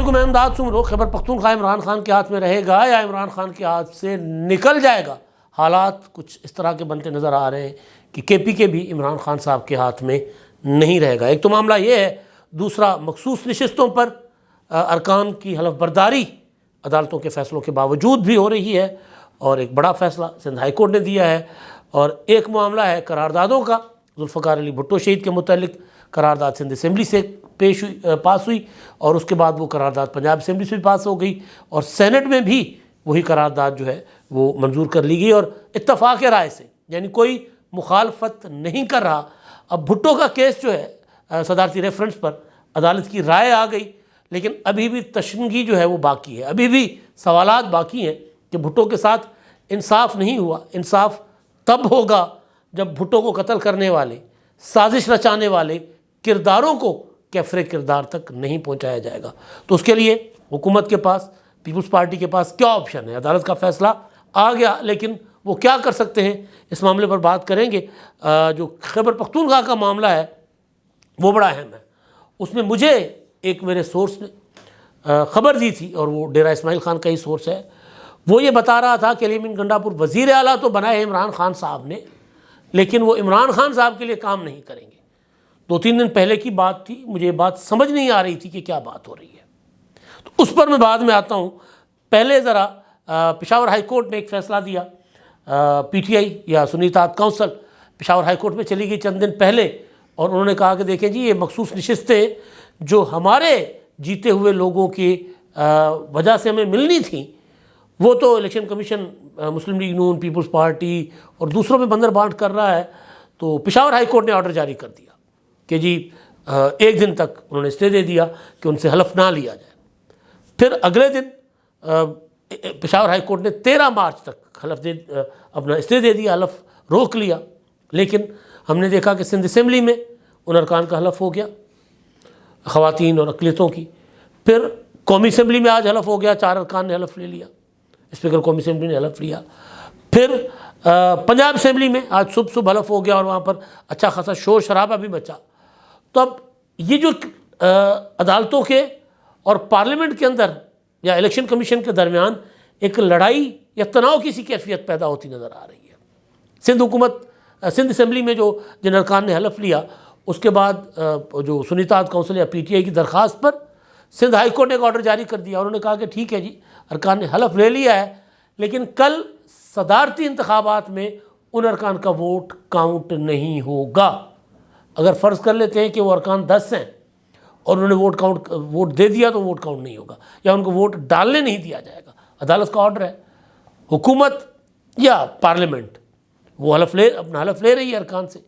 کو میں انداز سن خیبر پختونخوا عمران خان کے ہاتھ میں رہے گا یا عمران خان کے ہاتھ سے نکل جائے گا؟ حالات کچھ اس طرح کے بنتے نظر آ رہے ہیں کہ کے پی کے بھی عمران خان صاحب کے ہاتھ میں نہیں رہے گا۔ ایک تو معاملہ یہ ہے، دوسرا مخصوص نشستوں پر ارکان کی حلف برداری عدالتوں کے فیصلوں کے باوجود بھی ہو رہی ہے، اور ایک بڑا فیصلہ سندھ ہائی کورٹ نے دیا ہے۔ اور ایک معاملہ ہے قراردادوں کا، ذوالفقار علی بھٹو شہید کے متعلق قرارداد سندھ اسمبلی سے پاس ہوئی، اور اس کے بعد وہ قرارداد پنجاب اسمبلی سے بھی پاس ہو گئی، اور سینٹ میں بھی وہی قرارداد جو ہے وہ منظور کر لی گئی، اور اتفاق رائے سے، یعنی کوئی مخالفت نہیں کر رہا۔ اب بھٹو کا کیس جو ہے صدارتی ریفرنس پر عدالت کی رائے آ گئی، لیکن ابھی بھی تشنگی جو ہے وہ باقی ہے، ابھی بھی سوالات باقی ہیں کہ بھٹو کے ساتھ انصاف نہیں ہوا۔ انصاف تب ہوگا جب بھٹو کو قتل کرنے والے، سازش رچانے والے کرداروں کو کیفر کردار تک نہیں پہنچایا جائے گا۔ تو اس کے لیے حکومت کے پاس، پیپلز پارٹی کے پاس کیا آپشن ہے؟ عدالت کا فیصلہ آ گیا، لیکن وہ کیا کر سکتے ہیں، اس معاملے پر بات کریں گے۔ جو خیبر پختونخوا کا معاملہ ہے وہ بڑا اہم ہے۔ اس میں مجھے ایک میرے سورس نے خبر دی تھی، اور وہ ڈیرہ اسماعیل خان کا ہی سورس ہے۔ وہ یہ بتا رہا تھا کہ علی امین گنڈاپور وزیر اعلیٰ تو بنائے عمران خان صاحب نے، لیکن وہ عمران خان صاحب کے لیے کام نہیں کریں گے۔ 2-3 دن پہلے کی بات تھی، مجھے یہ بات سمجھ نہیں آ رہی تھی کہ کیا بات ہو رہی ہے، تو اس پر میں بعد میں آتا ہوں۔ پہلے ذرا پشاور ہائی کورٹ نے ایک فیصلہ دیا، پی ٹی آئی یا سنی اتحاد کونسل پشاور ہائی کورٹ میں چلی گئی چند دن پہلے، اور انہوں نے کہا کہ دیکھیں جی، یہ مخصوص نشستیں جو ہمارے جیتے ہوئے لوگوں کی وجہ سے ہمیں ملنی تھیں، وہ تو الیکشن کمیشن مسلم لیگ نون، پیپلز پارٹی اور دوسروں میں بندر بانٹ کر رہا ہے۔ تو پشاور ہائی کورٹ نے آرڈر جاری کر دیا کہ جی 1 دن تک انہوں نے اسٹے دے دیا کہ ان سے حلف نہ لیا جائے۔ پھر اگلے دن پشاور ہائی کورٹ نے 13 مارچ تک اپنا اسٹے دے دیا، حلف روک لیا۔ لیکن ہم نے دیکھا کہ سندھ اسمبلی میں ان ارکان کا حلف ہو گیا، خواتین اور اقلیتوں کی۔ پھر قومی اسمبلی میں آج حلف ہو گیا، 4 ارکان نے حلف لے لیا، اسپیکر قومی اسمبلی نے حلف لیا۔ پھر پنجاب اسمبلی میں آج صبح حلف ہو گیا، اور وہاں پر اچھا خاصا شور شرابہ بھی مچا۔ تو اب یہ جو عدالتوں کے اور پارلیمنٹ کے اندر یا الیکشن کمیشن کے درمیان ایک لڑائی یا تناؤ کی سی کیفیت پیدا ہوتی نظر آ رہی ہے۔ سندھ اسمبلی میں جن ارکان نے حلف لیا، اس کے بعد جو سنی اتحاد کونسل یا پی ٹی آئی کی درخواست پر سندھ ہائی کورٹ نے ایک آرڈر جاری کر دیا، انہوں نے کہا کہ ٹھیک ہے جی، ارکان نے حلف لے لیا ہے، لیکن کل صدارتی انتخابات میں ان ارکان کا ووٹ کاؤنٹ نہیں ہوگا۔ اگر فرض کر لیتے ہیں کہ وہ ارکان 10 ہیں اور انہوں نے ووٹ دے دیا، تو ووٹ کاؤنٹ نہیں ہوگا، یا ان کو ووٹ ڈالنے نہیں دیا جائے گا۔ عدالت کا آرڈر ہے، حکومت یا پارلیمنٹ وہ اپنا حلف لے رہی ہے ارکان سے۔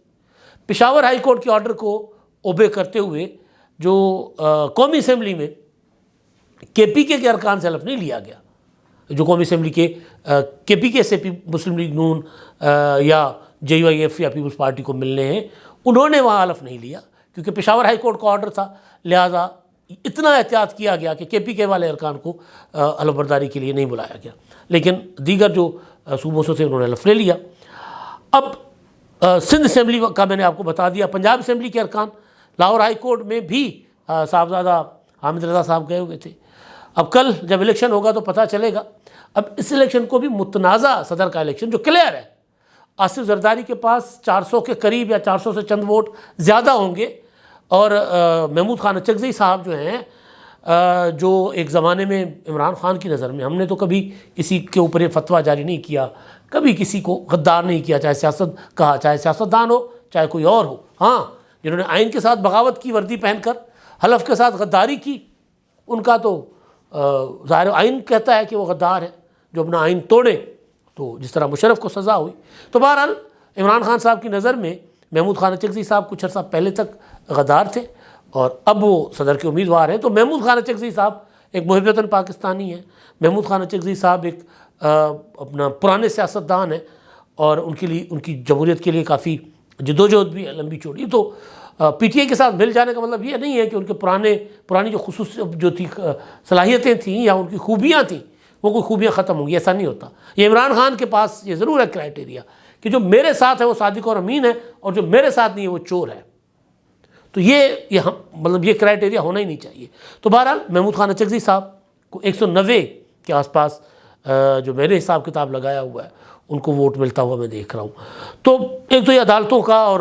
پشاور ہائی کورٹ کے آرڈر کو اوبے کرتے ہوئے جو قومی اسمبلی میں کے پی کے ارکان سے حلف نہیں لیا گیا، جو قومی اسمبلی کے پی کے سے مسلم لیگ نون یا جے یو آئی ایف یا پیپلز پارٹی کو ملنے ہیں، انہوں نے وہاں حلف نہیں لیا، کیونکہ پشاور ہائی کورٹ کا آرڈر تھا، لہٰذا اتنا احتیاط کیا گیا کہ کے پی کے والے ارکان کو حلف برداری کے لیے نہیں بلایا گیا، لیکن دیگر جو صوبوں سے انہوں نے حلف لے لیا۔ اب سندھ اسمبلی کا میں نے آپ کو بتا دیا۔ پنجاب اسمبلی کے ارکان لاہور ہائی کورٹ میں بھی صاحبزادہ حامد رضا صاحب گئے ہوئے تھے۔ اب کل جب الیکشن ہوگا تو پتہ چلے گا۔ اب اس الیکشن کو بھی متنازع صدر کا الیکشن جو کلیئر ہے، آصف زرداری کے پاس 400 کے قریب یا 400 سے چند ووٹ زیادہ ہوں گے، اور محمود خان اچکزئی صاحب جو ہیں، جو ایک زمانے میں عمران خان کی نظر میں، ہم نے تو کبھی کسی کے اوپر یہ فتویٰ جاری نہیں کیا، کبھی کسی کو غدار نہیں کیا، چاہے سیاستدان ہو چاہے کوئی اور ہو۔ ہاں، جنہوں نے آئین کے ساتھ بغاوت کی، وردی پہن کر حلف کے ساتھ غداری کی، ان کا تو ظاہر آئین کہتا ہے کہ وہ غدار ہے، جو اپنا آئین توڑے، تو جس طرح مشرف کو سزا ہوئی۔ تو بہرحال عمران خان صاحب کی نظر میں محمود خان اچکزئی صاحب کچھ عرصہ پہلے تک غدار تھے، اور اب وہ صدر کے امیدوار ہیں۔ تو محمود خان اچکزئی صاحب ایک محب وطن پاکستانی ہیں، محمود خان اچکزئی صاحب ایک اپنا پرانے سیاستدان ہیں، اور ان کے لیے، ان کی جمہوریت کے لیے کافی جدوجہد بھی ہے لمبی چوڑی۔ تو پی ٹی آئی کے ساتھ مل جانے کا مطلب یہ نہیں ہے کہ ان کے پرانی جو جو تھی صلاحیتیں تھیں یا ان کی خوبیاں تھیں، وہ کوئی خوبیاں ختم ہوں گی، ایسا نہیں ہوتا۔ یہ عمران خان کے پاس یہ ضرور ہے کرائٹیریا کہ جو میرے ساتھ ہے وہ صادق اور امین ہے، اور جو میرے ساتھ نہیں ہے وہ چور ہے۔ تو یہ مطلب یہ کرائٹیریا ہونا ہی نہیں چاہیے۔ تو بہرحال محمود خان اچکزئی صاحب کو 190 کے آس پاس جو میں نے حساب کتاب لگایا ہوا ہے ان کو ووٹ ملتا ہوا میں دیکھ رہا ہوں۔ تو ایک تو یہ عدالتوں کا اور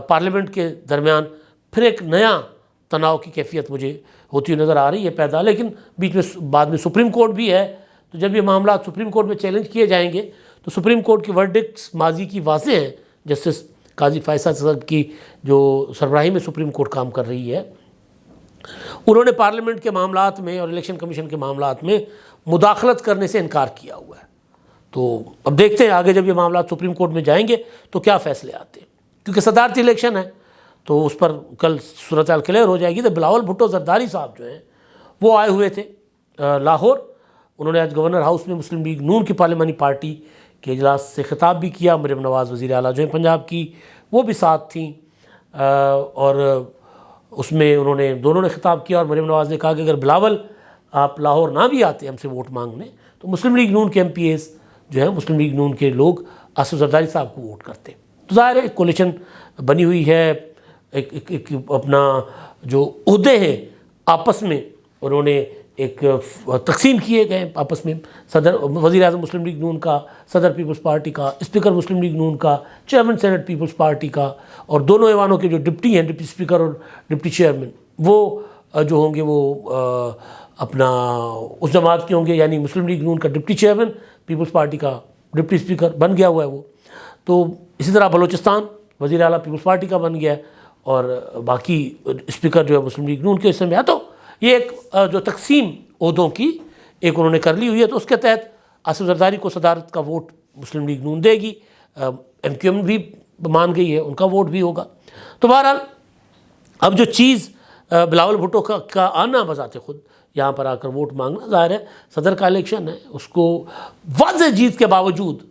پارلیمنٹ کے درمیان پھر ایک نیا تناؤ کی کیفیت مجھے ہوتی ہوئی نظر آ رہی ہے پیدا، لیکن بیچ میں بعد میں سپریم کورٹ بھی ہے، تو جب یہ معاملات سپریم کورٹ میں چیلنج کیے جائیں گے تو سپریم کورٹ کی ورڈکٹس ماضی کی واضح ہیں۔ جسٹس قاضی فیصل صاحب کی جو سربراہی میں سپریم کورٹ کام کر رہی ہے، انہوں نے پارلیمنٹ کے معاملات میں اور الیکشن کمیشن کے معاملات میں مداخلت کرنے سے انکار کیا ہوا ہے۔ تو اب دیکھتے ہیں آگے جب یہ معاملات سپریم کورٹ میں جائیں گے تو کیا فیصلے آتے ہیں، کیونکہ صدارتی الیکشن ہے تو اس پر کل صورتحال کلیئر ہو جائے گی۔ تو بلاول بھٹو زرداری صاحب جو ہیں وہ آئے ہوئے تھے لاہور، انہوں نے آج گورنر ہاؤس میں مسلم لیگ نون کی پارلیمانی پارٹی کے اجلاس سے خطاب بھی کیا۔ مریم نواز وزیر اعلیٰ جو ہیں پنجاب کی وہ بھی ساتھ تھیں، اور اس میں دونوں نے خطاب کیا، اور مریم نواز نے کہا کہ اگر بلاول آپ لاہور نہ بھی آتے ہم سے ووٹ مانگنے تو مسلم لیگ نون کے ایم پی ایز جو ہیں مسلم لیگ نون کے لوگ آصف زرداری صاحب کو ووٹ کرتے۔ تو ظاہر ہے ایک کولیشن بنی ہوئی ہے، ایک اپنا جو عہدے ہیں آپس میں انہوں نے ایک تقسیم کیے گئے آپس میں، صدر وزیر اعظم مسلم لیگ نون کا، صدر پیپلز پارٹی کا، اسپیکر مسلم لیگ نون کا، چیئرمین سینٹ پیپلز پارٹی کا، اور دونوں ایوانوں کے جو ڈپٹی ہیں، ڈپٹی اسپیکر اور ڈپٹی چیئرمین، وہ جو ہوں گے وہ اپنا اس جماعت کے ہوں گے، یعنی مسلم لیگ نون کا ڈپٹی چیئرمین، پیپلز پارٹی کا ڈپٹی اسپیکر بن گیا ہوا ہے وہ۔ تو اسی طرح بلوچستان وزیر اعلیٰ پیپلز پارٹی کا بن گیا ہے، اور باقی اسپیکر جو ہے مسلم لیگ نون کے حصے میں ہے۔ تو یہ ایک جو تقسیم عہدوں کی ایک انہوں نے کر لی ہوئی ہے، تو اس کے تحت آصف زرداری کو صدارت کا ووٹ مسلم لیگ نون دے گی، ایم کیو ایم بھی مان گئی ہے، ان کا ووٹ بھی ہوگا۔ تو بہرحال اب جو چیز بلاول بھٹو کا آنا بذات خود یہاں پر آ کر ووٹ مانگنا، ظاہر ہے صدر کا الیکشن ہے، اس کو واضح جیت کے باوجود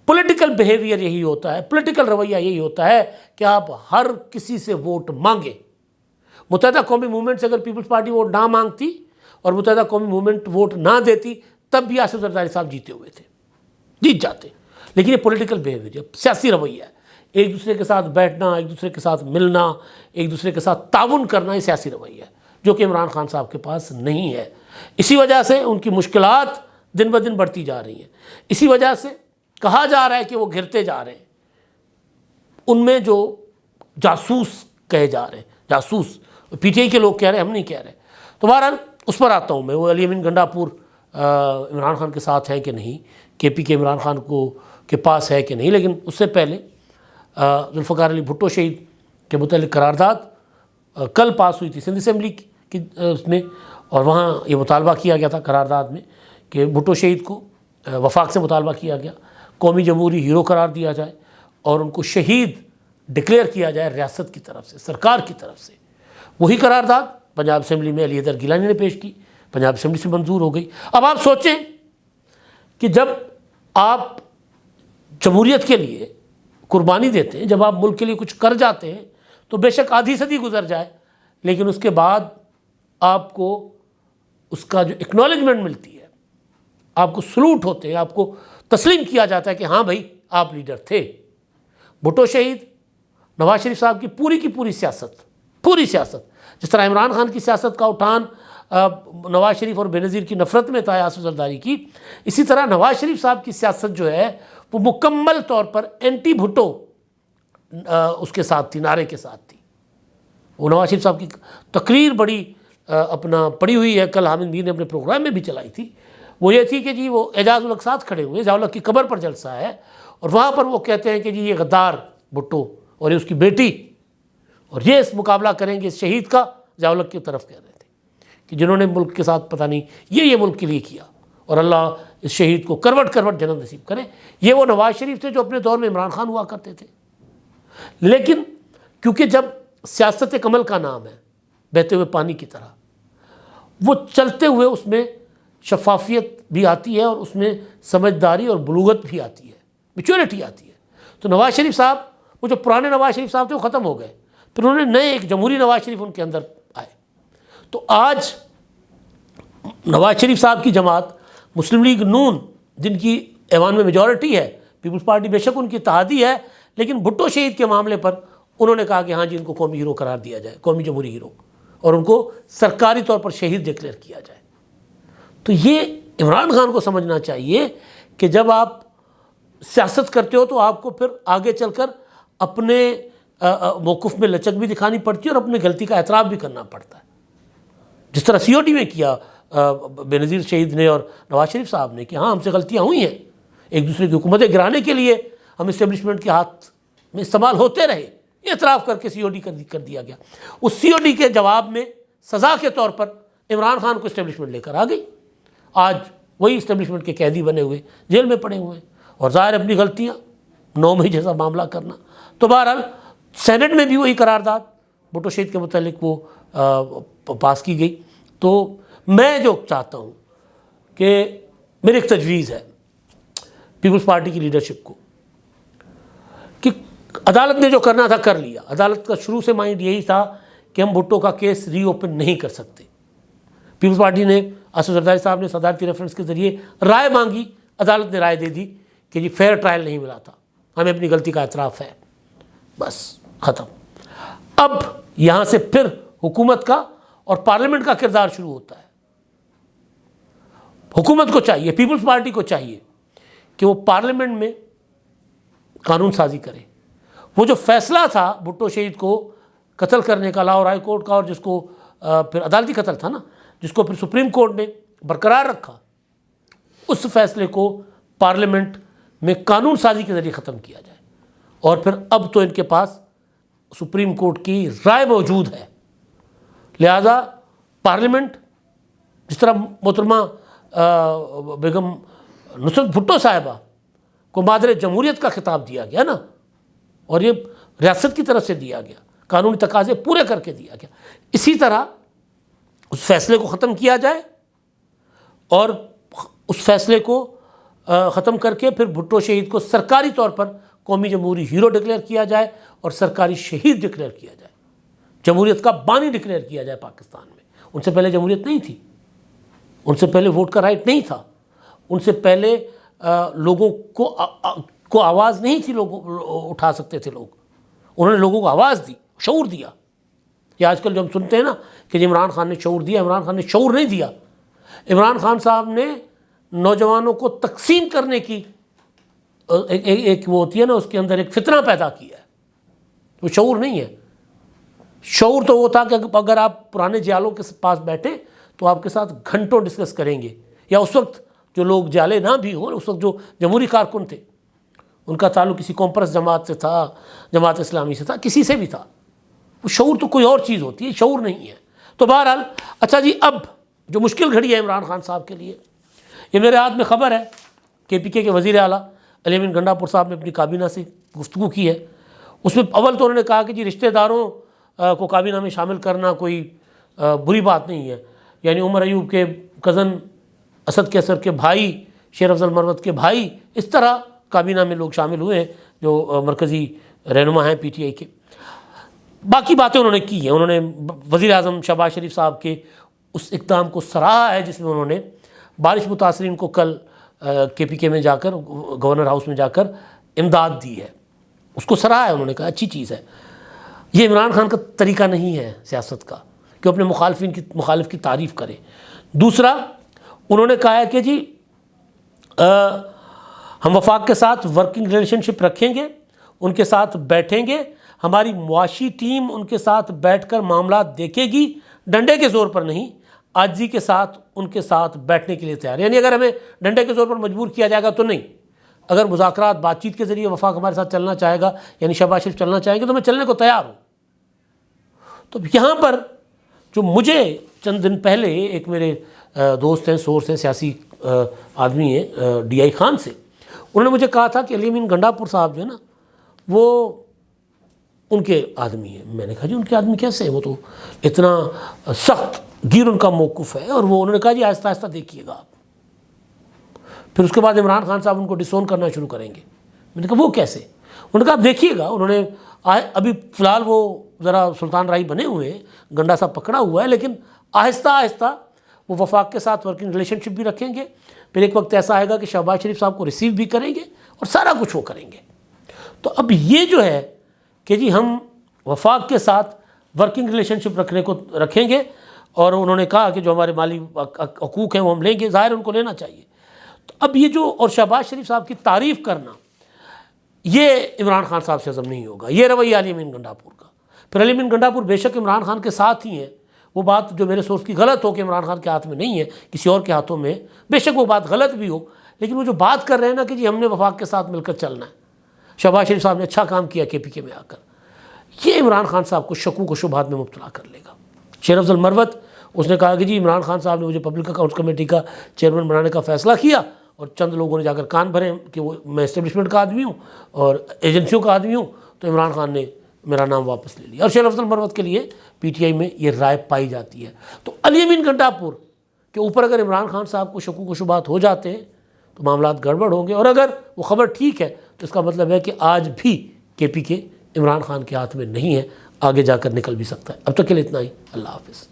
پولیٹیکل بیہیویئر یہی ہوتا ہے، پولیٹیکل رویہ یہی ہوتا ہے کہ آپ ہر کسی سے ووٹ مانگیں۔ متحدہ قومی موومنٹ سے اگر پیپلز پارٹی ووٹ نہ مانگتی اور متحدہ قومی موومنٹ ووٹ نہ دیتی تب بھی آصف زرداری صاحب جیتے ہوئے تھے، جیت جاتے۔ لیکن یہ پولیٹیکل بیہیویئر، سیاسی رویہ ہے، ایک دوسرے کے ساتھ بیٹھنا، ایک دوسرے کے ساتھ ملنا، ایک دوسرے کے ساتھ تعاون کرنا، یہ سیاسی رویہ ہے جو کہ عمران خان صاحب کے پاس نہیں ہے۔ اسی وجہ سے ان کی مشکلات دن بدن بڑھتی جا رہی ہیں، اسی وجہ سے کہا جا رہا ہے کہ وہ گرتے جا رہے ہیں۔ ان میں جو جاسوس کہے جا رہے ہیں، جاسوس پی ٹی آئی کے لوگ کہہ رہے ہیں، ہم نہیں کہہ رہے۔ تو بہرحال اس پر آتا ہوں میں، وہ علی امین گنڈاپور عمران خان کے ساتھ ہیں کہ نہیں، کے پی کے عمران خان کے پاس ہے کہ نہیں، لیکن اس سے پہلے ذوالفقار علی بھٹو شہید کے متعلق قرارداد کل پاس ہوئی تھی سندھ اسمبلی کی اس میں، اور وہاں یہ مطالبہ کیا گیا تھا قرارداد میں کہ بھٹو شہید کو وفاق سے مطالبہ کیا گیا قومی جمہوری ہیرو قرار دیا جائے اور ان کو شہید ڈکلیئر کیا جائے ریاست کی طرف سے، سرکار کی طرف سے۔ وہی قرارداد پنجاب اسمبلی میں علی حیدر گیلانی نے پیش کی، پنجاب اسمبلی سے منظور ہو گئی۔ اب آپ سوچیں کہ جب آپ جمہوریت کے لیے قربانی دیتے ہیں، جب آپ ملک کے لیے کچھ کر جاتے ہیں تو بے شک آدھی صدی گزر جائے، لیکن اس کے بعد آپ کو اس کا جو اکنالجمنٹ ملتی ہے، آپ کو سلوٹ ہوتے ہیں، آپ کو تسلیم کیا جاتا ہے کہ ہاں بھائی آپ لیڈر تھے۔ بھٹو شہید، نواز شریف صاحب کی پوری سیاست، جس طرح عمران خان کی سیاست کا اٹھان نواز شریف اور بے نظیر کی نفرت میں تھا آصف زرداری کی، اسی طرح نواز شریف صاحب کی سیاست جو ہے وہ مکمل طور پر اینٹی بھٹو اس کے ساتھ تھی، نعرے کے ساتھ تھی۔ وہ نواز شریف صاحب کی تقریر بڑی اپنا پڑی ہوئی ہے، کل حامد میر نے اپنے پروگرام میں بھی چلائی تھی، وہ یہ تھی کہ جی وہ اعجاز الحق ساتھ کھڑے ہوئے، ضیاء الحق کی قبر پر جلسہ ہے، اور وہاں پر وہ کہتے ہیں کہ جی یہ غدار بھٹو اور یہ اس کی بیٹی، اور یہ اس مقابلہ کریں گے اس شہید کا، ضیاء الحق کی طرف کہہ رہے تھے کہ جنہوں نے ملک کے ساتھ پتہ نہیں یہ ملک کے لیے کیا، اور اللہ اس شہید کو کروٹ جنت نصیب کرے۔ یہ وہ نواز شریف تھے جو اپنے دور میں عمران خان ہوا کرتے تھے۔ لیکن کیونکہ جب سیاست ایک عمل کا نام ہے، بہتے ہوئے پانی کی طرح، وہ چلتے ہوئے اس میں شفافیت بھی آتی ہے اور اس میں سمجھداری اور بلوغت بھی آتی ہے، میچورٹی آتی ہے۔ تو نواز شریف صاحب، وہ جو پرانے نواز شریف صاحب تھے وہ ختم ہو گئے، پھر انہوں نے نئے ایک جمہوری نواز شریف ان کے اندر آئے۔ تو آج نواز شریف صاحب کی جماعت مسلم لیگ نون، جن کی ایوان میں میجورٹی ہے، پیپلز پارٹی بے شک ان کی اتحادی ہے، لیکن بھٹو شہید کے معاملے پر انہوں نے کہا کہ ہاں جی ان کو قومی ہیرو قرار دیا جائے، قومی جمہوری ہیرو، اور ان کو سرکاری طور پر شہید ڈکلیئر کیا جائے۔ تو یہ عمران خان کو سمجھنا چاہیے کہ جب آپ سیاست کرتے ہو تو آپ کو پھر آگے چل کر اپنے موقف میں لچک بھی دکھانی پڑتی ہے اور اپنی غلطی کا اعتراف بھی کرنا پڑتا ہے، جس طرح COD میں کیا بے نظیر شہید نے اور نواز شریف صاحب نے کہ ہاں ہم سے غلطیاں ہوئی ہیں، ایک دوسرے کی حکومتیں گرانے کے لیے ہم اسٹیبلشمنٹ کے ہاتھ میں استعمال ہوتے رہے، یہ اعتراف کر کے COD کر دیا گیا۔ اس COD کے جواب میں سزا کے طور پر عمران خان کو اسٹیبلشمنٹ لے کر آ گئی، آج وہی اسٹیبلشمنٹ کے قیدی بنے ہوئے جیل میں پڑے ہوئے ہیں، اور ظاہر اپنی غلطیاں 9 مئی جیسا معاملہ کرنا۔ تو بہرحال سینٹ میں بھی وہی قرارداد بھٹو شہید کے متعلق وہ پاس کی گئی۔ تو میں جو چاہتا ہوں کہ میری ایک تجویز ہے پیپلز پارٹی کی لیڈرشپ کو کہ عدالت نے جو کرنا تھا کر لیا۔ عدالت کا شروع سے مائنڈ یہی تھا کہ ہم بھٹو کا کیس ری اوپن نہیں کر سکتے۔ پیپلز پارٹی نے اسد زرداری صاحب نے صدارتی ریفرنس کے ذریعے رائے مانگی، عدالت نے رائے دے دی کہ جی فیئر ٹرائل نہیں ملا تھا، ہمیں اپنی غلطی کا اعتراف ہے، بس ختم۔ اب یہاں سے پھر حکومت کا اور پارلیمنٹ کا کردار شروع ہوتا ہے۔ حکومت کو چاہیے، پیپلز پارٹی کو چاہیے کہ وہ پارلیمنٹ میں قانون سازی کرے۔ وہ جو فیصلہ تھا بھٹو شہید کو قتل کرنے کا لاہور ہائی کورٹ کا، اور جس کو پھر عدالتی قتل تھا نا، جس کو پھر سپریم کورٹ نے برقرار رکھا، اس فیصلے کو پارلیمنٹ میں قانون سازی کے ذریعے ختم کیا جائے۔ اور پھر اب تو ان کے پاس سپریم کورٹ کی رائے موجود ہے، لہذا پارلیمنٹ جس طرح محترمہ بیگم نصرت بھٹو صاحبہ کو مادر جمہوریت کا خطاب دیا گیا نا، اور یہ ریاست کی طرف سے دیا گیا، قانونی تقاضے پورے کر کے دیا گیا، اسی طرح اس فیصلے کو ختم کیا جائے، اور اس فیصلے کو ختم کر کے پھر بھٹو شہید کو سرکاری طور پر قومی جمہوری ہیرو ڈکلیئر کیا جائے اور سرکاری شہید ڈکلیئر کیا جائے، جمہوریت کا بانی ڈکلیئر کیا جائے پاکستان میں۔ ان سے پہلے جمہوریت نہیں تھی، ان سے پہلے ووٹ کا رائٹ نہیں تھا، ان سے پہلے لوگوں کو آواز نہیں تھی، لوگ اٹھا سکتے تھے لوگ، انہوں نے لوگوں کو آواز دی، شعور دیا۔ یہ آج کل جو ہم سنتے ہیں نا کہ جی عمران خان نے شعور دیا، عمران خان نے شعور نہیں دیا۔ عمران خان صاحب نے نوجوانوں کو تقسیم کرنے کی ایک وہ ہوتی ہے نا، اس کے اندر ایک فتنہ پیدا کیا ہے، وہ شعور نہیں ہے۔ شعور تو وہ تھا کہ اگر آپ پرانے جیالوں کے پاس بیٹھے تو آپ کے ساتھ گھنٹوں ڈسکس کریں گے، یا اس وقت جو لوگ جالے نہ بھی ہوں، اس وقت جو جمہوری کارکن تھے ان کا تعلق کسی کانفرنس جماعت سے تھا، جماعت اسلامی سے تھا، کسی سے بھی تھا، وہ شعور تو کوئی اور چیز ہوتی ہے، شعور نہیں ہے۔ تو بہرحال اچھا جی، اب جو مشکل گھڑی ہے عمران خان صاحب کے لیے، یہ میرے ہاتھ میں خبر ہے KPK کے وزیر اعلیٰ علی امین گنڈاپور صاحب نے اپنی کابینہ سے گفتگو کی ہے۔ اس میں اول تو انہوں نے کہا کہ جی رشتہ داروں کو کابینہ میں شامل کرنا کوئی بری بات نہیں ہے، یعنی عمر ایوب کے کزن، اسد کیسر کے بھائی، شیر افضل مروت کے بھائی، اس طرح کابینہ میں لوگ شامل ہوئے ہیں جو مرکزی رہنما ہیں PTI کے۔ باقی باتیں انہوں نے کی ہیں، انہوں نے وزیر اعظم شہباز شریف صاحب کے اس اقدام کو سراہا ہے جس میں انہوں نے بارش متاثرین کو کل KPK میں جا کر، گورنر ہاؤس میں جا کر امداد دی ہے، اس کو سراہا ہے، انہوں نے کہا اچھی چیز ہے۔ یہ عمران خان کا طریقہ نہیں ہے سیاست کا کہ اپنے مخالف کی تعریف کرے۔ دوسرا انہوں نے کہا ہے کہ جی ہم وفاق کے ساتھ ورکنگ ریلیشن شپ رکھیں گے، ان کے ساتھ بیٹھیں گے، ہماری معاشی ٹیم ان کے ساتھ بیٹھ کر معاملات دیکھے گی، ڈنڈے کے زور پر نہیں، عاجزی کے ساتھ ان کے ساتھ بیٹھنے کے لیے تیار، یعنی اگر ہمیں ڈنڈے کے زور پر مجبور کیا جائے گا تو نہیں، اگر مذاکرات بات چیت کے ذریعے وفاق ہمارے ساتھ چلنا چاہے گا، یعنی شہباز شریف چلنا چاہیں گے تو میں چلنے کو تیار ہوں۔ تو یہاں پر جو مجھے چند دن پہلے ایک میرے دوست ہیں، سورس ہیں، سیاسی آدمی ہیں DI خان سے، انہوں نے مجھے کہا تھا کہ علی امین گنڈاپور صاحب جو ہے نا وہ ان کے آدمی ہیں۔ میں نے کہا جی ان کے آدمی کیسے ہیں، وہ تو اتنا سخت گیر ان کا موقف ہے، اور وہ انہوں نے کہا جی آہستہ آہستہ دیکھیے گا آپ، پھر اس کے بعد عمران خان صاحب ان کو ڈسون کرنا شروع کریں گے۔ میں نے کہا وہ کیسے؟ انہوں نے کہا آپ دیکھیے گا، انہوں نے ابھی فی الحال وہ ذرا سلطان راہی بنے ہوئے ہیں، گنڈا صاحب پکڑا ہوا ہے، لیکن آہستہ آہستہ وہ وفاق کے ساتھ ورکنگ ریلیشن شپ بھی رکھیں گے، پھر ایک وقت ایسا آئے گا کہ شہباز شریف صاحب کو ریسیو بھی کریں گے، اور سارا کچھ وہ کریں گے۔ تو اب یہ جو ہے کہ جی ہم وفاق کے ساتھ ورکنگ ریلیشن شپ رکھیں گے، اور انہوں نے کہا کہ جو ہمارے مالی حقوق ہیں وہ ہم لیں گے، ظاہر ان کو لینا چاہیے۔ تو اب یہ جو اور شہباز شریف صاحب کی تعریف کرنا، یہ عمران خان صاحب سے ہضم نہیں ہوگا، یہ رویہ علی امین گنڈاپور کا۔ پھر علی امین گنڈاپور بے شک عمران خان کے ساتھ ہی ہیں، وہ بات جو میرے سورس کی غلط ہو کہ عمران خان کے ہاتھ میں نہیں ہے، کسی اور کے ہاتھوں میں، بے شک وہ بات غلط بھی ہو، لیکن وہ جو بات کر رہے ہیں نا کہ جی ہم نے وفاق کے ساتھ مل کر چلنا ہے، شہباز شریف صاحب نے اچھا کام کیا کے پی کے میں آ کر، یہ عمران خان صاحب کو شکوک و شبہات میں مبتلا کر لے گا۔ شیر افضل مروت، اس نے کہا کہ جی عمران خان صاحب نے مجھے پبلک اکاؤنٹس کمیٹی کا چیئرمین بنانے کا فیصلہ کیا، اور چند لوگوں نے جا کر کان بھرے کہ وہ میں اسٹیبلشمنٹ کا آدمی ہوں اور ایجنسیوں کا آدمی ہوں، تو عمران خان نے میرا نام واپس لے لیا، اور شیر افضل مروت کے لیے پی ٹی آئی میں یہ رائے پائی جاتی ہے۔ تو علی امین گنڈاپور کے اوپر اگر عمران خان صاحب کو شکوک و شبہات ہو جاتے ہیں تو معاملات گڑبڑ ہوں گے، اور اگر وہ خبر ٹھیک ہے تو اس کا مطلب ہے کہ آج بھی کے پی کے عمران خان کے ہاتھ میں نہیں ہے، آگے جا کر نکل بھی سکتا ہے۔ اب تک کے لیے اتنا ہی، اللہ حافظ۔